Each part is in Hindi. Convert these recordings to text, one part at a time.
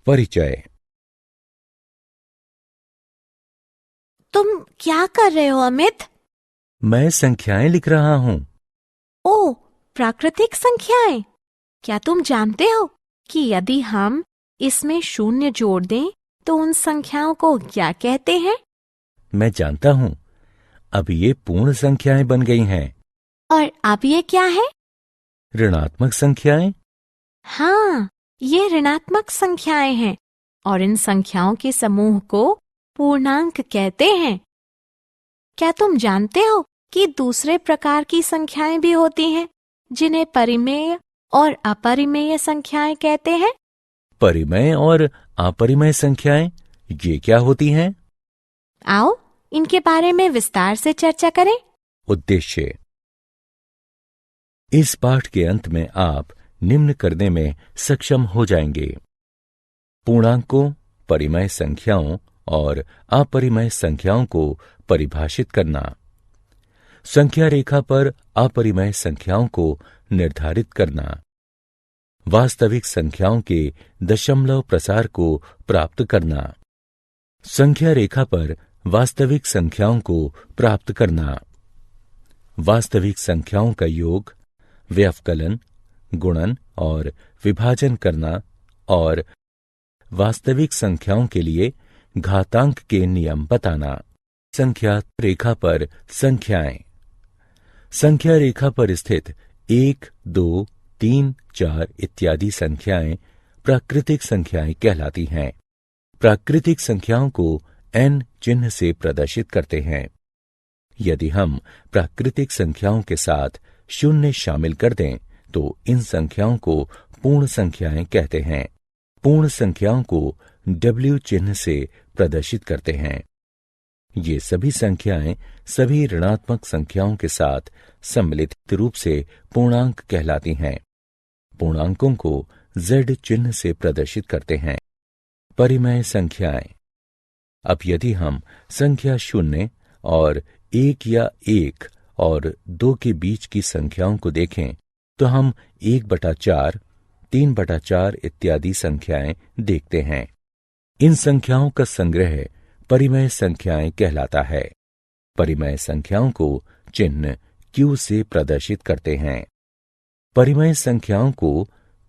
परिचय। तुम क्या कर रहे हो अमित? मैं संख्याएं लिख रहा हूँ। ओ, प्राकृतिक संख्याएं। क्या तुम जानते हो कि यदि हम इसमें शून्य जोड़ दें तो उन संख्याओं को क्या कहते हैं? मैं जानता हूँ। अब ये पूर्ण संख्याएं बन गई हैं। और अब ये क्या है? ऋणात्मक संख्याएं। हाँ, ये ऋणात्मक संख्याएं हैं और इन संख्याओं के समूह को पूर्णांक कहते हैं। क्या तुम जानते हो कि दूसरे प्रकार की संख्याएं भी होती हैं जिन्हें परिमेय और अपरिमेय संख्याएं कहते हैं? परिमेय और अपरिमेय संख्याएं ये क्या होती हैं? आओ इनके बारे में विस्तार से चर्चा करें। उद्देश्य। इस पाठ के अंत में आप निम्न करने में सक्षम हो जाएंगे: पूर्णांकों, परिमेय संख्याओं और अपरिमेय संख्याओं को परिभाषित करना, संख्या रेखा पर अपरिमेय संख्याओं को निर्धारित करना, वास्तविक संख्याओं के दशमलव प्रसार को प्राप्त करना, संख्या रेखा पर वास्तविक संख्याओं को प्राप्त करना, वास्तविक संख्याओं का योग, व्यवकलन, गुणन और विभाजन करना और वास्तविक संख्याओं के लिए घातांक के नियम बताना। संख्या रेखा पर संख्याएं। संख्या रेखा पर स्थित 1, 2, 3, 4 इत्यादि संख्याएं प्राकृतिक संख्याएं कहलाती हैं। प्राकृतिक संख्याओं को n चिन्ह से प्रदर्शित करते हैं। यदि हम प्राकृतिक संख्याओं के साथ शून्य शामिल कर दें तो इन संख्याओं को पूर्ण संख्याएं कहते हैं। पूर्ण संख्याओं को W चिन्ह से प्रदर्शित करते हैं। ये सभी संख्याएं सभी ऋणात्मक संख्याओं के साथ सम्मिलित रूप से पूर्णांक कहलाती हैं। पूर्णांकों को Z चिन्ह से प्रदर्शित करते हैं। परिमेय संख्याएं। अब यदि हम संख्या 0 और 1 या 1 और 2 के बीच की संख्याओं को देखें तो हम 1/4, 3/4 इत्यादि संख्याएं देखते हैं। इन संख्याओं का संग्रह परिमेय संख्याएं कहलाता है। परिमेय संख्याओं को चिन्ह Q से प्रदर्शित करते हैं। परिमेय संख्याओं को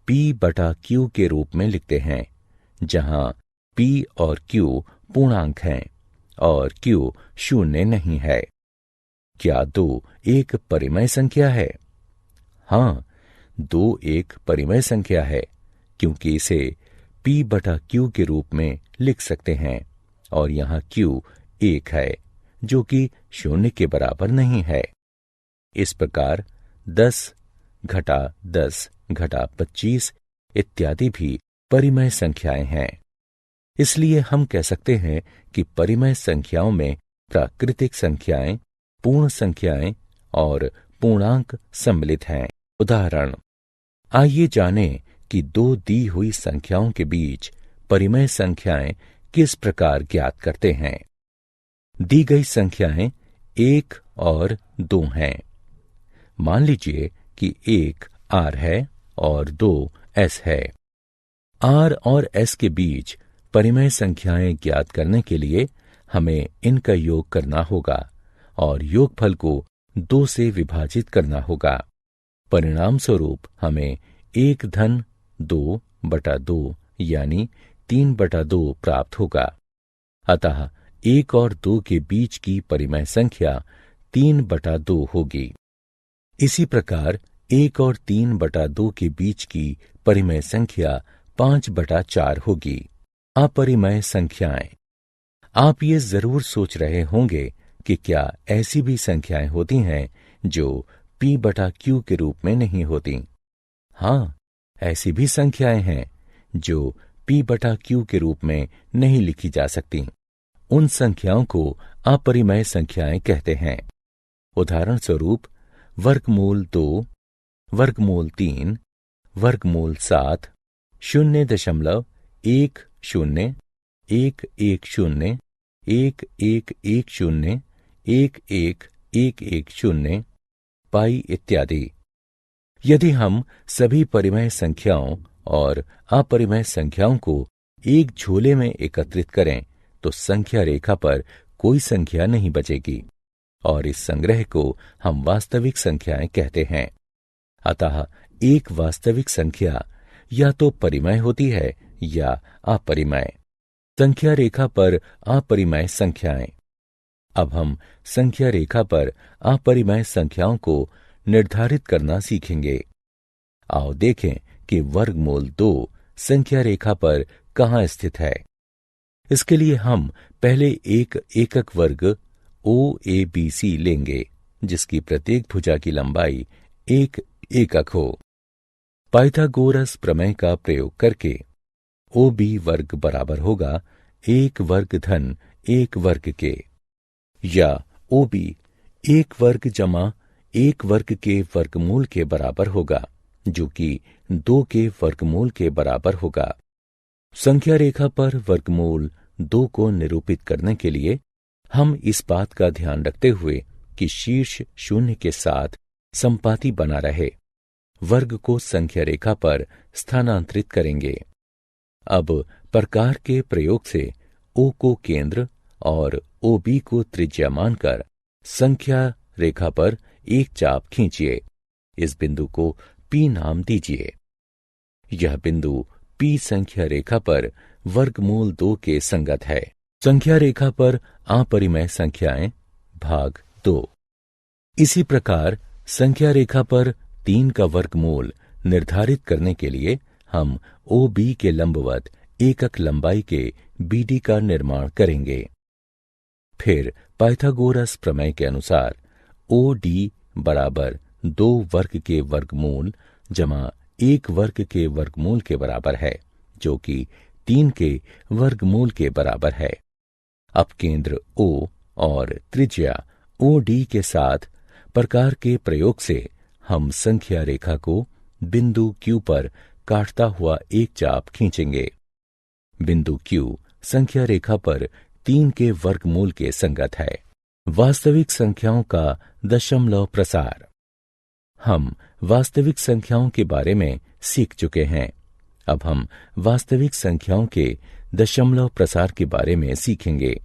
P/Q के रूप में लिखते हैं, जहां P और Q पूर्णांक हैं और Q शून्य नहीं है। क्या 2 एक परिमेय संख्या है? हाँ, 2 एक परिमेय संख्या है क्योंकि इसे P/Q के रूप में लिख सकते हैं और यहाँ Q 1 है जो कि शून्य के बराबर नहीं है। इस प्रकार 10 घटा 10 घटा 25 इत्यादि भी परिमेय संख्याएं हैं। इसलिए हम कह सकते हैं कि परिमेय संख्याओं में प्राकृतिक संख्याएं, पूर्ण संख्याएं और पूर्णांक सम्मिलित हैं। उदाहरण। आइए जानें कि 2 दी हुई संख्याओं के बीच परिमेय संख्याएं किस प्रकार ज्ञात करते हैं। दी गई संख्याएं 1 और 2 हैं। मान लीजिए कि 1 R है और 2 S है। R और S के बीच परिमेय संख्याएं ज्ञात करने के लिए हमें इनका योग करना होगा और योगफल को 2 से विभाजित करना होगा। परिणाम स्वरूप हमें 1-2/2 यानी 3/2 प्राप्त होगा। अतः 1 और 2 के बीच की परिमेय संख्या 3/2 होगी। इसी प्रकार 1 और 3/2 के बीच की परिमेय संख्या 5/4 होगी। अपरिमेय संख्याएं। आप ये जरूर सोच रहे होंगे कि क्या ऐसी भी संख्याएं होती हैं जो P/Q के रूप में नहीं होती। हाँ, ऐसी भी संख्याएं हैं जो P/Q के रूप में नहीं लिखी जा सकती। उन संख्याओं को अपरिमेय संख्याएं कहते हैं। उदाहरण स्वरूप वर्गमूल 2, वर्गमूल 3, वर्गमूल 7, 0.10, 110, 1110, 1110, पाई इत्यादि। यदि हम सभी परिमेय संख्याओं और अपरिमेय संख्याओं को एक झोले में एकत्रित करें तो संख्या रेखा पर कोई संख्या नहीं बचेगी और इस संग्रह को हम वास्तविक संख्याएं कहते हैं। अतः एक वास्तविक संख्या या तो परिमेय होती है या अपरिमेय। संख्या रेखा पर अपरिमेय संख्याएं। अब हम संख्या रेखा पर अपरिमेय संख्याओं को निर्धारित करना सीखेंगे। आओ देखें कि वर्गमूल 2 संख्या रेखा पर कहाँ स्थित है। इसके लिए हम पहले एक एकक वर्ग OABC लेंगे जिसकी प्रत्येक भुजा की लंबाई 1 एकक हो। पाइथागोरस प्रमेय का प्रयोग करके OB वर्ग बराबर होगा 1 वर्ग धन 1 वर्ग के, या OB 1 वर्ग जमा 1 वर्ग के वर्गमूल के बराबर होगा जो कि 2 के वर्गमूल के बराबर होगा। संख्या रेखा पर वर्गमूल 2 को निरूपित करने के लिए हम इस बात का ध्यान रखते हुए कि शीर्ष शून्य के साथ संपाती बना रहे वर्ग को संख्या रेखा पर स्थानांतरित करेंगे। अब प्रकार के प्रयोग से O को केंद्र और OB को त्रिज्या मानकर संख्या रेखा पर एक चाप खींचिए। इस बिंदु को P नाम दीजिए। यह बिंदु P संख्या रेखा पर वर्गमूल 2 के संगत है। संख्या रेखा पर अपरिमेय संख्याएं भाग 2। इसी प्रकार संख्या रेखा पर 3 का वर्गमूल निर्धारित करने के लिए हम OB के लंबवत एकक लंबाई के BD का निर्माण करेंगे। फिर पाइथागोरस प्रमेय के अनुसार OD बराबर 2 वर्ग के वर्गमूल जमा 1 वर्ग के वर्गमूल के बराबर है जो कि 3 के वर्गमूल के बराबर है। अब केंद्र O और त्रिज्या OD के साथ प्रकार के प्रयोग से हम संख्या रेखा को बिंदु Q पर काटता हुआ एक चाप खींचेंगे। बिंदु Q संख्या रेखा पर 3 के वर्गमूल के संगत है। वास्तविक संख्याओं का दशमलव प्रसार। हम वास्तविक संख्याओं के बारे में सीख चुके हैं। अब हम वास्तविक संख्याओं के दशमलव प्रसार के बारे में सीखेंगे।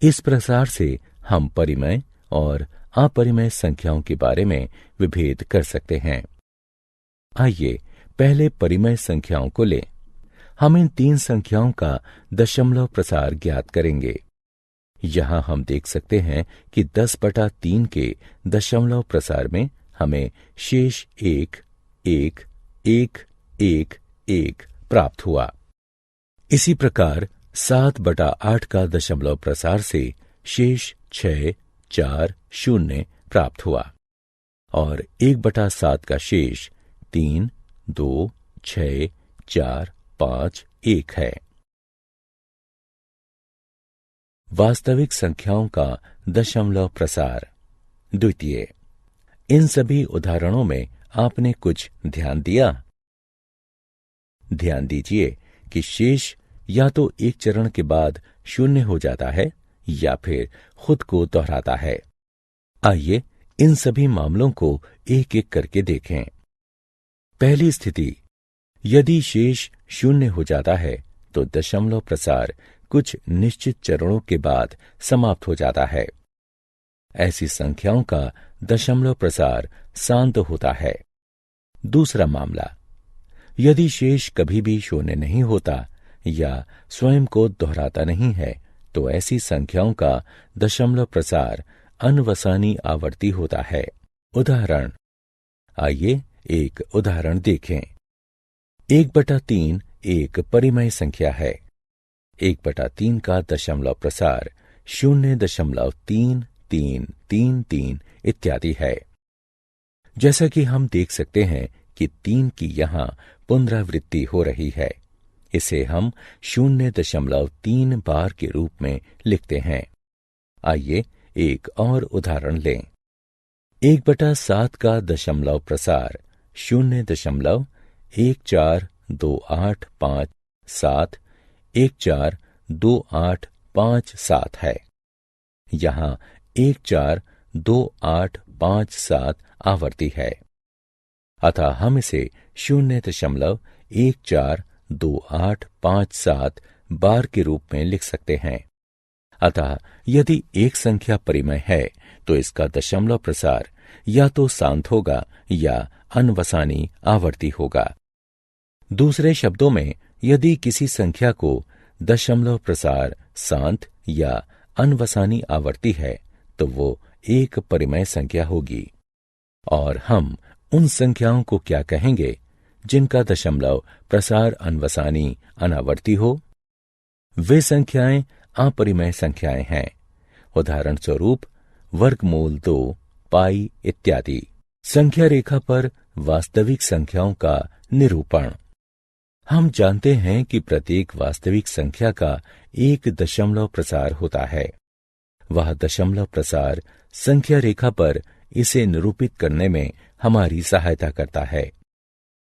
इस प्रसार से हम परिमेय और अपरिमेय संख्याओं के बारे में विभेद कर सकते हैं। आइए पहले परिमेय संख्याओं को लें। हम इन 3 संख्याओं का दशमलव प्रसार ज्ञात करेंगे। यहां हम देख सकते हैं कि 10/3 के दशमलव प्रसार में हमें शेष 1, 1, 1, 1, 1 प्राप्त हुआ। इसी प्रकार 7/8 का दशमलव प्रसार से शेष 6, 4, 0 प्राप्त हुआ और 1/7 का शेष 3, 2, 6, 4, 5, 1 है। वास्तविक संख्याओं का दशमलव प्रसार। द्वितीय, इन सभी उदाहरणों में आपने कुछ ध्यान दिया? ध्यान दीजिए कि शेष या तो एक चरण के बाद 0 हो जाता है या फिर खुद को दोहराता है। आइए इन सभी मामलों को एक एक करके देखें। पहली स्थिति, यदि शेष 0 हो जाता है तो दशमलव प्रसार कुछ निश्चित चरणों के बाद समाप्त हो जाता है। ऐसी संख्याओं का दशमलव प्रसार शांत होता है। दूसरा मामला, यदि शेष कभी भी 0 नहीं होता या स्वयं को दोहराता नहीं है तो ऐसी संख्याओं का दशमलव प्रसार अनवसानी आवर्ती होता है। उदाहरण, आइए एक उदाहरण देखें। 1/3 एक परिमेय संख्या है। 1/3 का दशमलव प्रसार 0.3333 इत्यादि है। जैसा कि हम देख सकते हैं कि 3 की यहां पुनरावृत्ति हो रही है। इसे हम 0.3 बार के रूप में लिखते हैं। आइए एक और उदाहरण लें। 1/7 का दशमलव प्रसार 0.142857 142857 है। यहां 142857 आवर्ती है, अतः हम इसे 0.14 2, 8, 5, 7 बार के रूप में लिख सकते हैं। अतः यदि एक संख्या परिमेय है तो इसका दशमलव प्रसार या तो शांत होगा या अनवसानी आवर्ती होगा। दूसरे शब्दों में, यदि किसी संख्या को दशमलव प्रसार शांत या अनवसानी आवर्ती है तो वो एक परिमेय संख्या होगी। और हम उन संख्याओं को क्या कहेंगे जिनका दशमलव प्रसार अनवसानी अनावर्ती हो? वे संख्याएं अपरिमेय संख्याएं हैं। उदाहरण स्वरूप वर्गमूल 2, पाई इत्यादि। संख्या रेखा पर वास्तविक संख्याओं का निरूपण। हम जानते हैं कि प्रत्येक वास्तविक संख्या का एक दशमलव प्रसार होता है। वह दशमलव प्रसार संख्या रेखा पर इसे निरूपित करने में हमारी सहायता करता है।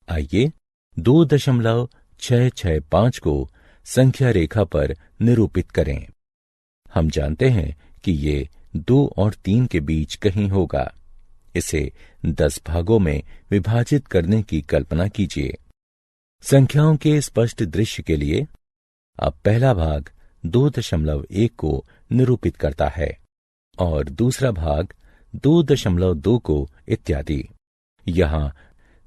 आइए 2.665 को संख्या रेखा पर निरूपित करें। हम जानते हैं कि ये 2 और 3 के बीच कहीं होगा। इसे 10 भागों में विभाजित करने की कल्पना कीजिए। संख्याओं के स्पष्ट दृश्य के लिए अब पहला भाग 2.1 को निरूपित करता है और दूसरा भाग 2.2 को इत्यादि। यहाँ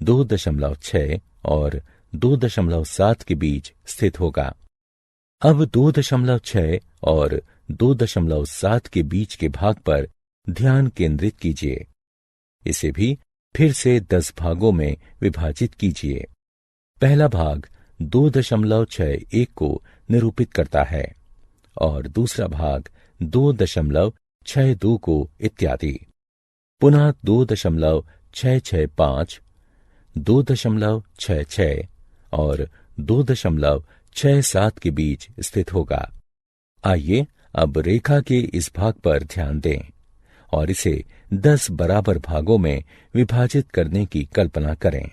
2.6 और 2.7 के बीच स्थित होगा। अब 2.6 और 2.7 के बीच के भाग पर ध्यान केंद्रित कीजिए। इसे भी फिर से 10 भागों में विभाजित कीजिए। पहला भाग 2.61 को निरूपित करता है और दूसरा भाग 2.62 को इत्यादि। पुनः 2.665, 2.66 और 2.67 के बीच स्थित होगा। आइए अब रेखा के इस भाग पर ध्यान दें और इसे 10 बराबर भागों में विभाजित करने की कल्पना करें।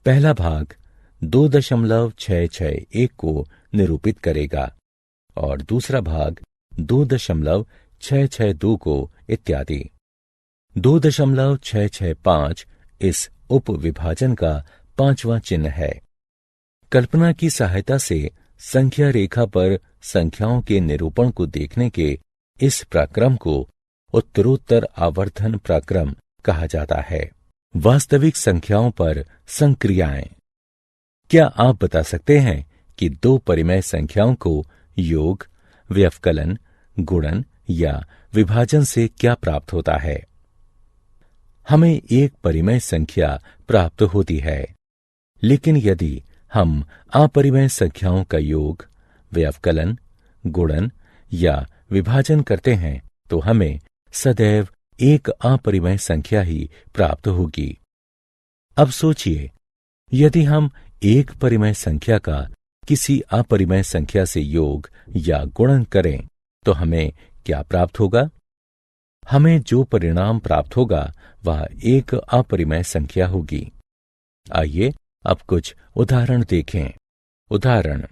पहला भाग 2.661 को निरूपित करेगा और दूसरा भाग 2.662 को इत्यादि। 2.665 इस उप विभाजन का 5वां चिन्ह है। कल्पना की सहायता से संख्या रेखा पर संख्याओं के निरूपण को देखने के इस प्रक्रम को उत्तरोत्तर आवर्धन प्रक्रम कहा जाता है। वास्तविक संख्याओं पर संक्रियाएं। क्या आप बता सकते हैं कि 2 परिमेय संख्याओं को योग, व्यवकलन, गुणन या विभाजन से क्या प्राप्त होता है? हमें एक परिमेय संख्या प्राप्त होती है, लेकिन यदि हम अपरिमेय संख्याओं का योग, व्यवकलन, गुणन या विभाजन करते हैं तो हमें सदैव एक अपरिमेय संख्या ही प्राप्त होगी। अब सोचिए, यदि हम एक परिमेय संख्या का किसी अपरिमेय संख्या से योग या गुणन करें तो हमें क्या प्राप्त होगा? हमें जो परिणाम प्राप्त होगा वह एक अपरिमेय संख्या होगी। आइए अब कुछ उदाहरण देखें। उदाहरण,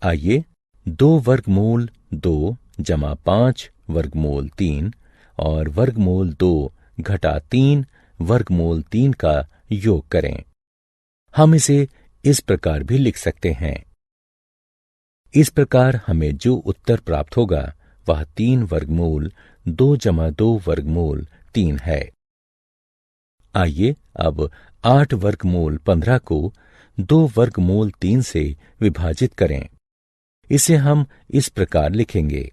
आइए 2 वर्गमूल 2 जमा 5 वर्गमूल 3 और वर्गमूल 2 घटा 3 वर्गमूल 3 का योग करें। हम इसे इस प्रकार भी लिख सकते हैं। इस प्रकार हमें जो उत्तर प्राप्त होगा वह 3 वर्गमूल 2 जमा 2 वर्गमूल 3 है। आइए अब 8 वर्गमूल 15 को 2 वर्गमूल 3 से विभाजित करें। इसे हम इस प्रकार लिखेंगे।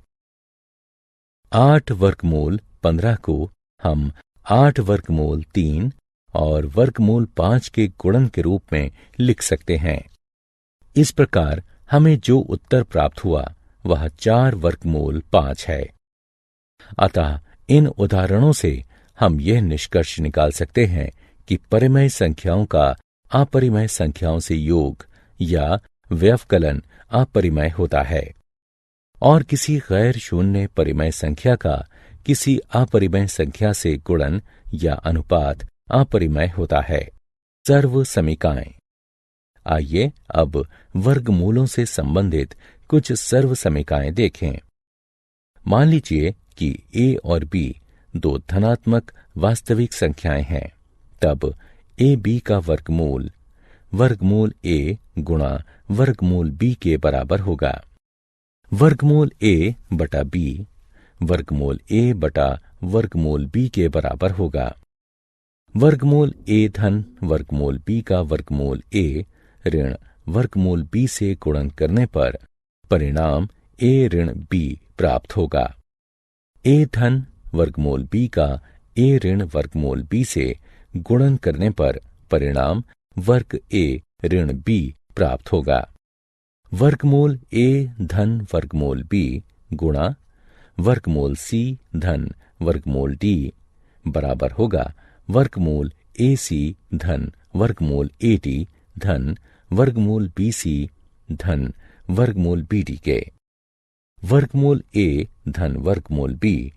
8 वर्गमूल 15 को हम 8 वर्गमूल 3 और वर्गमूल 5 के गुणन के रूप में लिख सकते हैं। इस प्रकार हमें जो उत्तर प्राप्त हुआ वह 4 वर्गमूल 5 है। अतः इन उदाहरणों से हम यह निष्कर्ष निकाल सकते हैं कि परिमेय संख्याओं का अपरिमेय संख्याओं से योग या व्यवकलन अपरिमेय होता है और किसी गैर शून्य परिमेय संख्या का किसी अपरिमेय संख्या से गुणन या अनुपात अपरिमेय होता है। सर्व समीकाएं। आइए अब वर्गमूलों से संबंधित कुछ सर्व समीकाएं देखें। मान लीजिए कि a और b 2 धनात्मक वास्तविक संख्याएं हैं, तब a b का वर्गमूल a गुणा वर्गमूल b के बराबर होगा। वर्गमूल a बटा b वर्गमूल a बटा वर्गमूल b के बराबर होगा। वर्गमूल a धन वर्गमूल b का वर्गमूल a ऋण वर्गमूल b से गुणन करने पर परिणाम a ऋण b प्राप्त होगा। a धन वर्गमूल b का a ऋण वर्गमूल b से गुणन करने पर परिणाम वर्ग a ऋण b प्राप्त होगा। वर्गमूल a धन वर्गमूल b गुणा वर्गमूल c धन वर्गमूल d बराबर होगा वर्गमूल ac धन वर्गमूल ad धन वर्गमूल bc धन वर्गमूल bd के। वर्गमूल a धन वर्गमूल b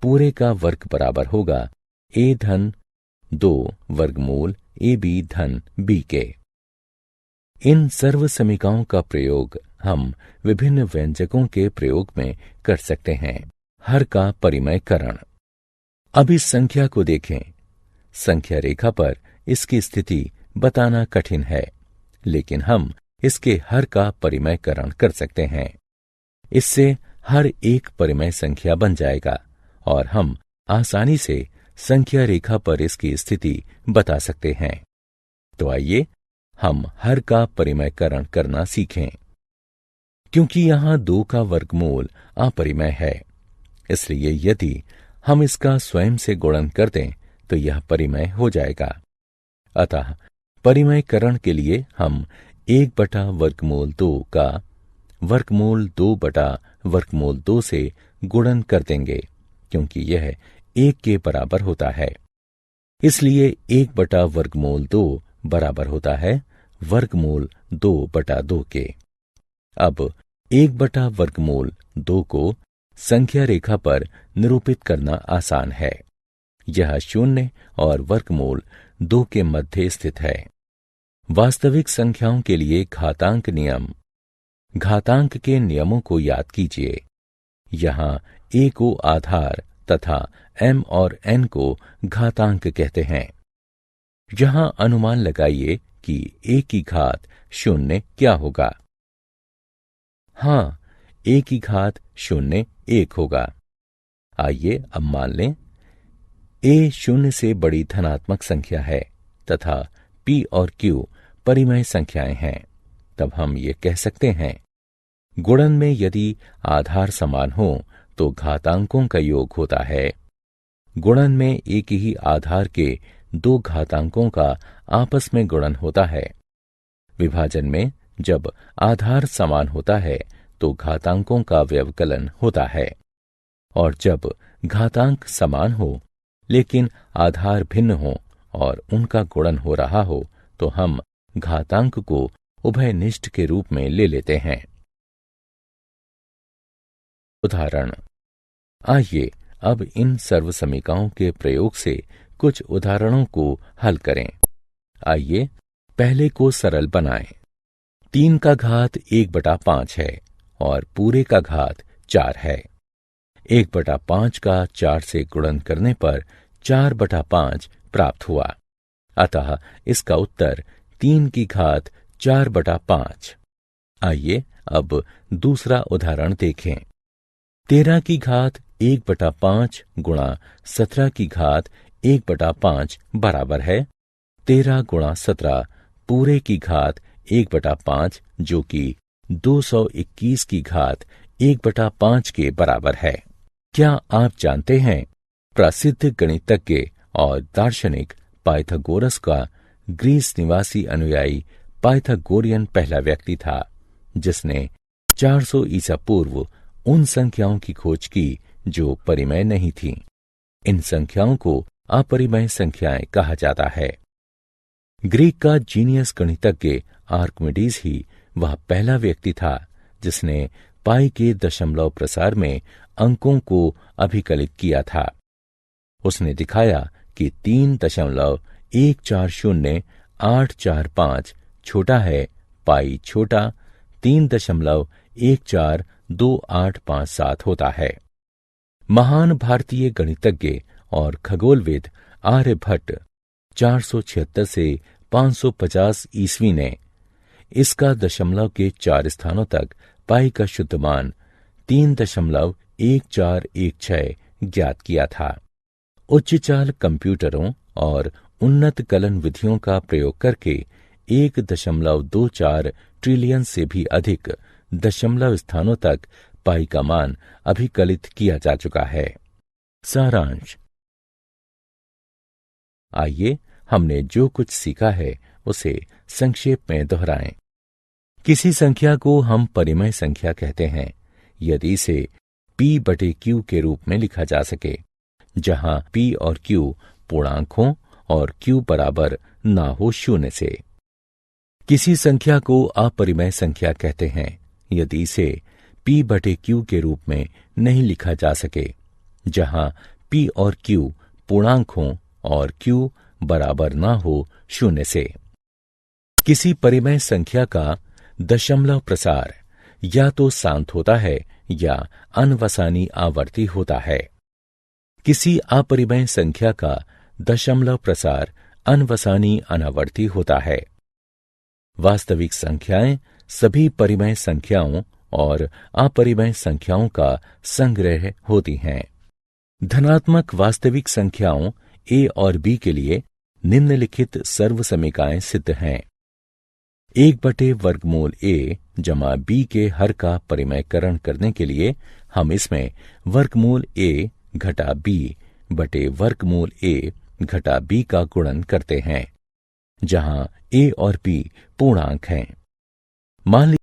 पूरे का वर्ग बराबर होगा a धन 2 वर्गमूल ab धन b के। इन सर्व समीकरणों का प्रयोग हम विभिन्न व्यंजकों के प्रयोग में कर सकते हैं। हर का परिमयकरण। अब इस संख्या को देखें। संख्या रेखा पर इसकी स्थिति बताना कठिन है, लेकिन हम इसके हर का परिमयकरण कर सकते हैं। इससे हर एक परिमेय संख्या बन जाएगा और हम आसानी से संख्या रेखा पर इसकी स्थिति बता सकते हैं। तो आइए हम हर का परिमयकरण करना सीखें। क्योंकि यहां 2 का वर्गमूल अपरिमेय है, इसलिए यदि हम इसका स्वयं से गुणन कर दें तो यह परिमेय हो जाएगा। अतः परिमयकरण के लिए हम 1 बटा वर्गमूल 2 का वर्गमूल 2 बटा वर्गमूल 2 से गुणन कर देंगे, क्योंकि यह 1 के बराबर होता है। इसलिए 1 बटा वर्गमूल 2 बराबर होता है वर्गमूल 2 बटा 2 के। अब 1 बटा वर्गमूल 2 को संख्या रेखा पर निरूपित करना आसान है। यह 0 और वर्गमूल 2 के मध्य स्थित है। वास्तविक संख्याओं के लिए घातांक नियम। घातांक के नियमों को याद कीजिए। यहाँ a को आधार तथा m और n को घातांक कहते हैं। यहाँ अनुमान लगाइए कि a की घात 0 क्या होगा। हाँ, a की घात 0 1 होगा। आइए अब मान लें a 0 से बड़ी धनात्मक संख्या है तथा p और q परिमेय संख्याएं हैं। तब हम ये कह सकते हैं, गुणन में यदि आधार समान हो तो घातांकों का योग होता है। गुणन में एक ही आधार के 2 घातांकों का आपस में गुणन होता है। विभाजन में जब आधार समान होता है तो घातांकों का व्यवकलन होता है, और जब घातांक समान हो लेकिन आधार भिन्न हो और उनका गुणन हो रहा हो तो हम घातांक को उभयनिष्ठ के रूप में ले लेते हैं। उदाहरण। आइए अब इन सर्व समीकरणों के प्रयोग से कुछ उदाहरणों को हल करें। आइए पहले को सरल बनाएं। 3 का घात 1 बटा 5 है और पूरे का घात 4 है। 1 बटा 5 का 4 से गुणन करने पर 4 बटा 5 प्राप्त हुआ। अतः इसका उत्तर 3 की घात 4 बटा 5। आइए अब दूसरा उदाहरण देखें। 13 की घात 1 बटा 5 गुणा 17 की घात 1 बटा 5 बराबर है 13 गुणा 17 पूरे की घात 1 बटा 5, जो कि 221 की घात 1 बटा 5 के बराबर है। क्या आप जानते हैं, प्रसिद्ध गणितज्ञ और दार्शनिक पाइथागोरस का ग्रीस निवासी अनुयायी पाइथागोरियन पहला व्यक्ति था जिसने 400 ईसा पूर्व उन संख्याओं की खोज की जो परिमेय नहीं थीं। इन संख्याओं को अपरिमेय संख्याएं कहा जाता है। ग्रीक का जीनियस गणितज्ञ आर्किमिडीज ही वह पहला व्यक्ति था जिसने पाई के दशमलव प्रसार में अंकों को अभिकलित किया था। उसने दिखाया कि 3.140845 छोटा है पाई छोटा 3.142857 होता है। महान भारतीय गणितज्ञ और खगोलविद आर्यभट्ट 476 से 550 ईस्वी ने इसका दशमलव के 4 स्थानों तक पाई का शुद्ध मान 3.1416 ज्ञात किया था। उच्च चाल कंप्यूटरों और उन्नत कलन विधियों का प्रयोग करके 1.24 ट्रिलियन से भी अधिक दशमलव स्थानों तक पाई का मान अभिकलित किया जा चुका है। सारांश। आइए हमने जो कुछ सीखा है उसे संक्षेप में दोहराएं। किसी संख्या को हम परिमेय संख्या कहते हैं यदि इसे p/q के रूप में लिखा जा सके, जहां p और q पूर्णांक हों और q बराबर ना हो 0 से। किसी संख्या को अपरिमेय संख्या कहते हैं यदि इसे p/q के रूप में नहीं लिखा जा सके, जहां p और q पूर्णांक हों और q बराबर ना हो 0 से। किसी परिमेय संख्या का दशमलव प्रसार या तो शांत होता है या अनवसानी आवर्ती होता है। किसी अपरिमेय संख्या का दशमलव प्रसार अनवसानी अनावर्ती होता है। वास्तविक संख्याएं सभी परिमेय संख्याओं और अपरिमेय संख्याओं का संग्रह होती हैं। धनात्मक वास्तविक संख्याओं a और b के लिए निम्नलिखित सर्वसमीकाएं सिद्ध हैं। 1/वर्गमूल a जमा b के हर का परिमेयकरण करने के लिए हम इसमें वर्गमूल a घटा b बटे वर्गमूल a घटा b का गुणन करते हैं, जहां a और b पूर्णांक हैं। मान